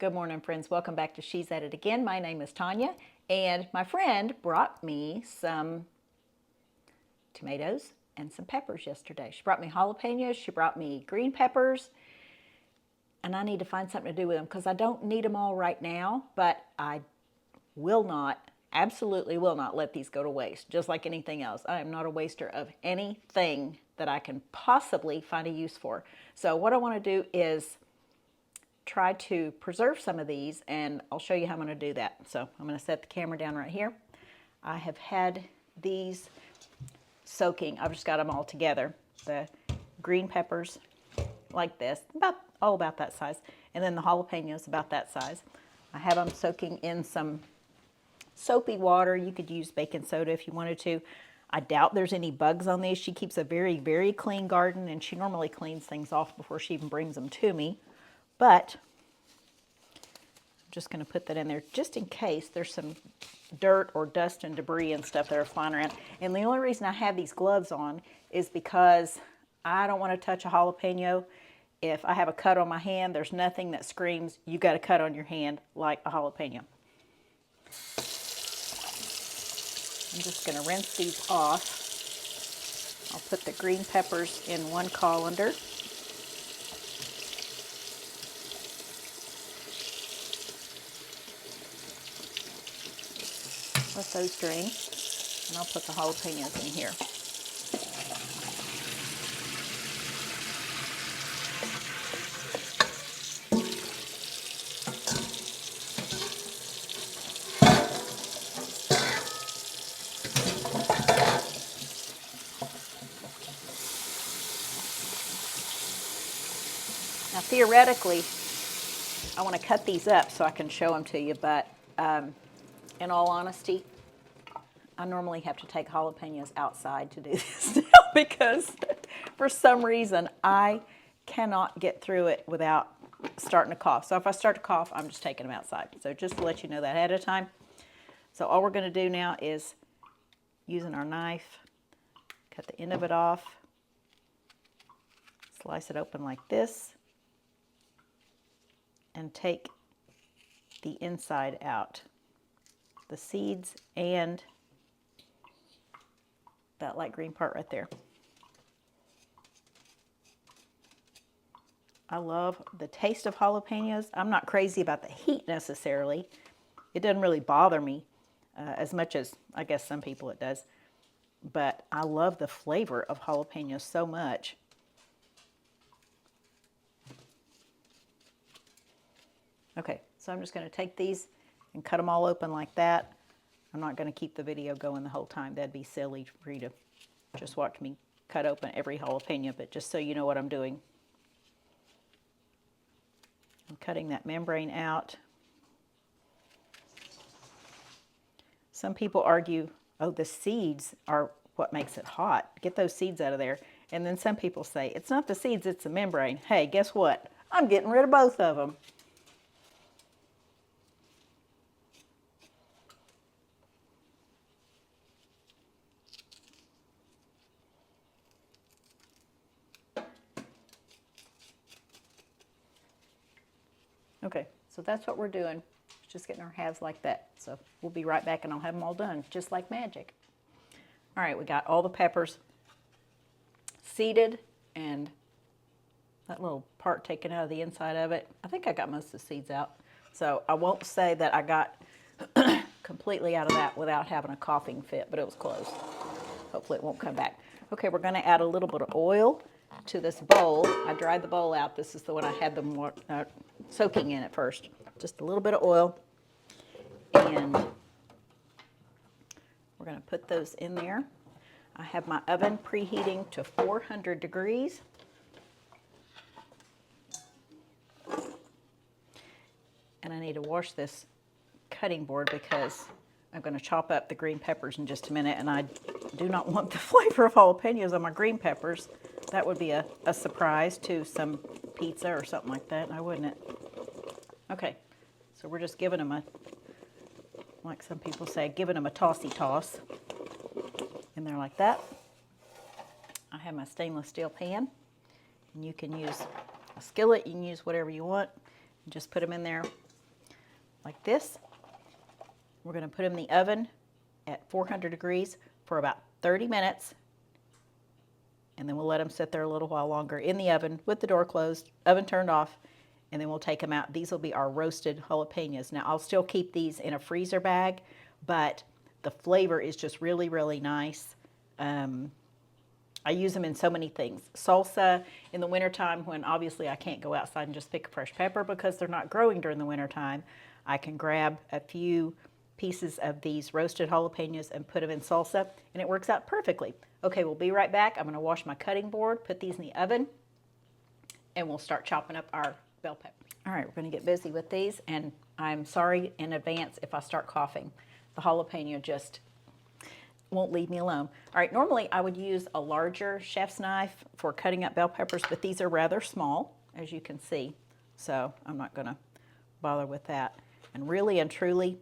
Good morning, friends. Welcome back to She's At It Again. My name is Tanya, and my friend brought me some tomatoes and some peppers yesterday. She brought me jalapenos, she brought me green peppers, and I need to find something to do with them because I don't need them all right now, but I will not, absolutely will not let these go to waste, just like anything else. I am not a waster of anything that I can possibly find a use for. So what I want to do is try to preserve some of these, and I'll show you how I'm going to do that. So I'm going to set the camera down right here. I have had these soaking. I've just got them all together. The green peppers like this, all about that size, and then the jalapenos about that size. I have them soaking in some soapy water. You could use baking soda if you wanted to. I doubt there's any bugs on these. She keeps a very, very clean garden, and she normally cleans things off before she even brings them to me. But I'm just going to put that in there just in case there's some dirt or dust and debris and stuff that are flying around. And the only reason I have these gloves on is because I don't want to touch a jalapeno. If I have a cut on my hand, there's nothing that screams, you got a cut on your hand like a jalapeno. I'm just going to rinse these off. I'll put the green peppers in one colander. Let those drain, and I'll put the jalapenos in here. Now theoretically, I want to cut these up so I can show them to you, but in all honesty, I normally have to take jalapenos outside to do this now because for some reason I cannot get through it without starting to cough. So if I start to cough, I'm just taking them outside. So just to let you know that ahead of time. So all we're going to do now is using our knife, cut the end of it off, slice it open like this, and take the inside out, the seeds and that light green part right there. I love the taste of jalapenos. I'm not crazy about the heat necessarily. It doesn't really bother me as much as I guess some people it does. But I love the flavor of jalapenos so much. Okay, so I'm just going to take these and cut them all open like that. I'm not going to keep the video going the whole time. That'd be silly for you to just watch me cut open every jalapeno, but just so you know what I'm doing. I'm cutting that membrane out. Some people argue, oh, the seeds are what makes it hot. Get those seeds out of there. And then some people say, it's not the seeds, it's the membrane. Hey, guess what? I'm getting rid of both of them. Okay, so that's what we're doing. Just getting our halves like that. So we'll be right back and I'll have them all done, just like magic. All right, we got all the peppers seeded and that little part taken out of the inside of it. I think I got most of the seeds out. So I won't say that I got completely out of that without having a coughing fit, but it was close. Hopefully it won't come back. Okay, we're gonna add a little bit of oil to this bowl. I dried the bowl out. This is the one I had them soaking in at first. Just a little bit of oil. And we're going to put those in there. I have my oven preheating to 400 degrees. And I need to wash this cutting board because I'm going to chop up the green peppers in just a minute, and I do not want the flavor of jalapenos on my green peppers. That would be a surprise to some pizza or something like that, now wouldn't it? Okay, so we're just giving them a, like some people say, giving them a tossy toss in there like that. I have my stainless steel pan, and you can use a skillet, you can use whatever you want. Just put them in there like this. We're going to put them in the oven at 400 degrees for about 30 minutes. And then we'll let them sit there a little while longer in the oven with the door closed, oven turned off, and then we'll take them out. These will be our roasted jalapenos. Now, I'll still keep these in a freezer bag, but the flavor is just really, really nice. I use them in so many things. Salsa in the wintertime when obviously I can't go outside and just pick a fresh pepper because they're not growing during the wintertime. I can grab a few pieces of these roasted jalapenos and put them in salsa, and it works out perfectly. Okay, we'll be right back. I'm going to wash my cutting board, put these in the oven, and we'll start chopping up our bell peppers. All right, we're going to get busy with these, and I'm sorry in advance if I start coughing. The jalapeno just won't leave me alone. All right, normally I would use a larger chef's knife for cutting up bell peppers, but these are rather small, as you can see, so I'm not going to bother with that. And really and truly,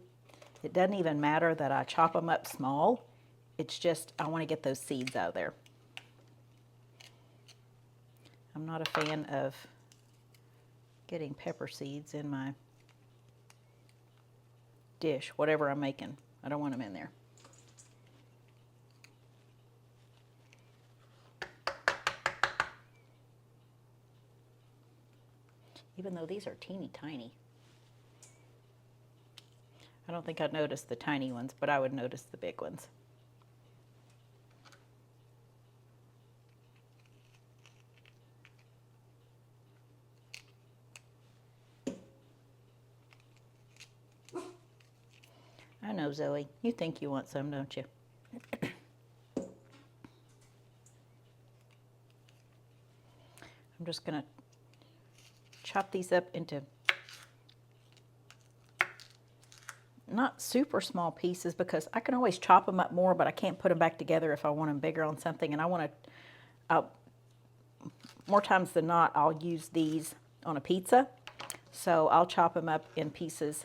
it doesn't even matter that I chop them up small. It's just I want to get those seeds out of there. I'm not a fan of getting pepper seeds in my dish, whatever I'm making. I don't want them in there. Even though these are teeny tiny. I don't think I'd notice the tiny ones, but I would notice the big ones. I know, Zoe. You think you want some, don't you? I'm just going to chop these up into not super small pieces because I can always chop them up more, but I can't put them back together if I want them bigger on something. And I want to, more times than not, I'll use these on a pizza. So I'll chop them up in pieces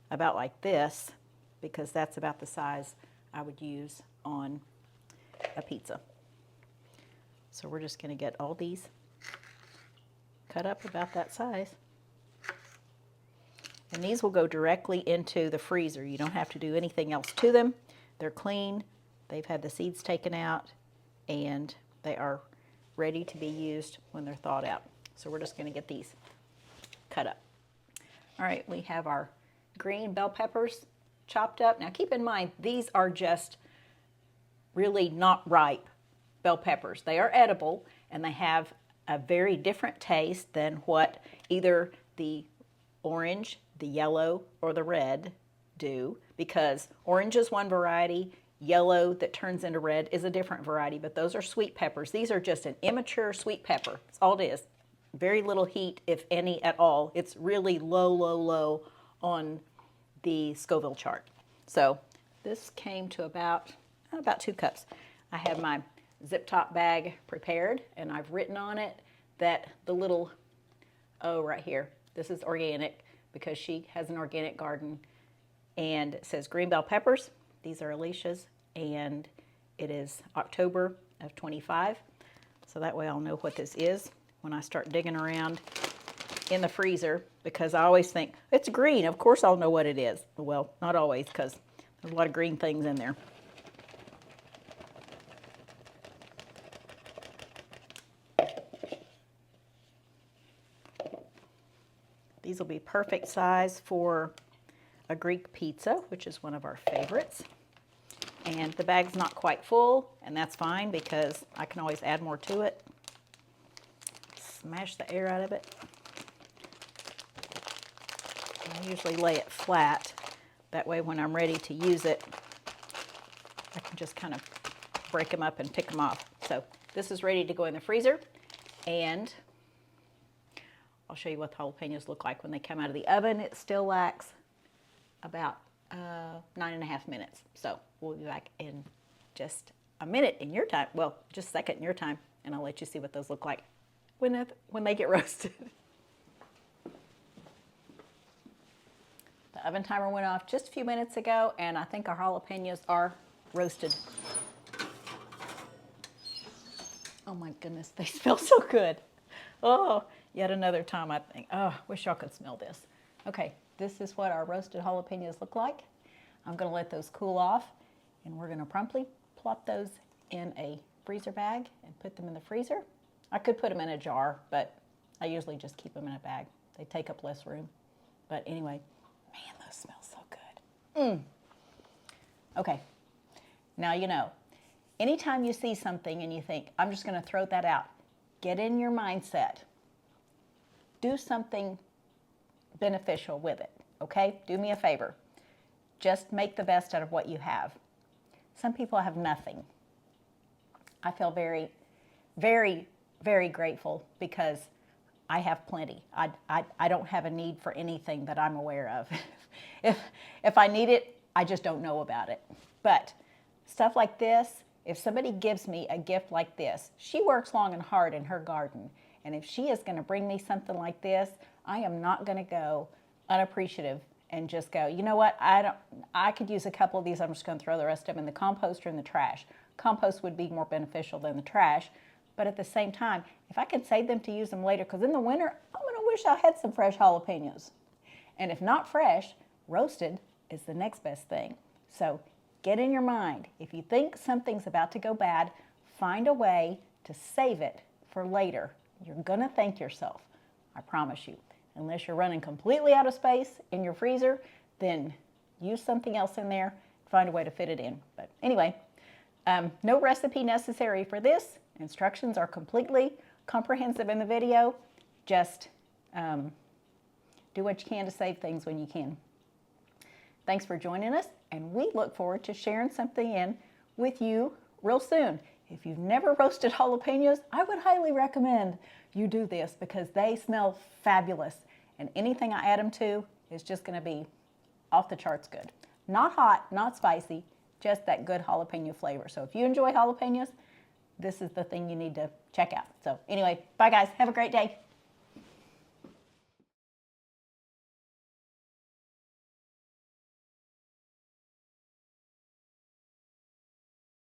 about like this because that's about the size I would use on a pizza. So we're just going to get all these cut up about that size. And these will go directly into the freezer. You don't have to do anything else to them. They're clean, they've had the seeds taken out, and they are ready to be used when they're thawed out. So we're just going to get these cut up. All right, we have our green bell peppers chopped up. Now keep in mind, these are just really not ripe bell peppers. They are edible, and they have a very different taste than what either the orange, the yellow, or the red do, because orange is one variety, yellow that turns into red is a different variety, but those are sweet peppers. These are just an immature sweet pepper. That's all it is. Very little heat, if any at all. It's really low, low, low on the Scoville chart. So this came to about 2 cups. I have my zip top bag prepared, and I've written on it that the little, right here, this is organic because she has an organic garden, and it says green bell peppers. These are Alicia's, and it is October of 25. So that way I'll know what this is when I start digging around in the freezer, because I always think, it's green, of course I'll know what it is. Well, not always, because there's a lot of green things in there. These will be perfect size for a Greek pizza, which is one of our favorites. And the bag's not quite full, and that's fine because I can always add more to it. Smash the air out of it. I usually lay it flat. That way when I'm ready to use it, I can just kind of break them up and pick them off. So this is ready to go in the freezer, and I'll show you what the jalapenos look like when they come out of the oven. It still lacks about 9.5 minutes. So we'll be back in just a minute in your time. Well, just a second in your time, and I'll let you see what those look like when they get roasted. The oven timer went off just a few minutes ago, and I think our jalapenos are roasted. Oh my goodness, they smell so good. Oh, yet another time I think, oh, wish y'all could smell this. Okay, this is what our roasted jalapenos look like. I'm going to let those cool off, and we're going to promptly plop those in a freezer bag and put them in the freezer. I could put them in a jar, but I usually just keep them in a bag. They take up less room. But anyway, man, those smell so good. Okay, now you know. Anytime you see something and you think, I'm just going to throw that out, get in your mindset. Do something beneficial with it, okay? Do me a favor. Just make the best out of what you have. Some people have nothing. I feel very, very, very grateful because I have plenty. I don't have a need for anything that I'm aware of. If I need it, I just don't know about it. But stuff like this, if somebody gives me a gift like this, she works long and hard in her garden. And if she is going to bring me something like this, I am not going to go unappreciative and just go, you know what, I could use a couple of these. I'm just going to throw the rest of them in the compost or in the trash. Compost would be more beneficial than the trash. But at the same time, if I can save them to use them later, because in the winter, I'm going to wish I had some fresh jalapenos. And if not fresh, roasted is the next best thing. So get in your mind, if you think something's about to go bad, find a way to save it for later. You're going to thank yourself, I promise you. Unless you're running completely out of space in your freezer, then use something else in there, find a way to fit it in. But anyway, no recipe necessary for this. Instructions are completely comprehensive in the video. Just do what you can to save things when you can. Thanks for joining us, and we look forward to sharing something in with you real soon. If you've never roasted jalapenos, I would highly recommend you do this because they smell fabulous, and anything I add them to is just going to be off the charts good. Not hot, not spicy, just that good jalapeno flavor. So if you enjoy jalapenos, this is the thing you need to check out. So anyway, bye guys. Have a great day.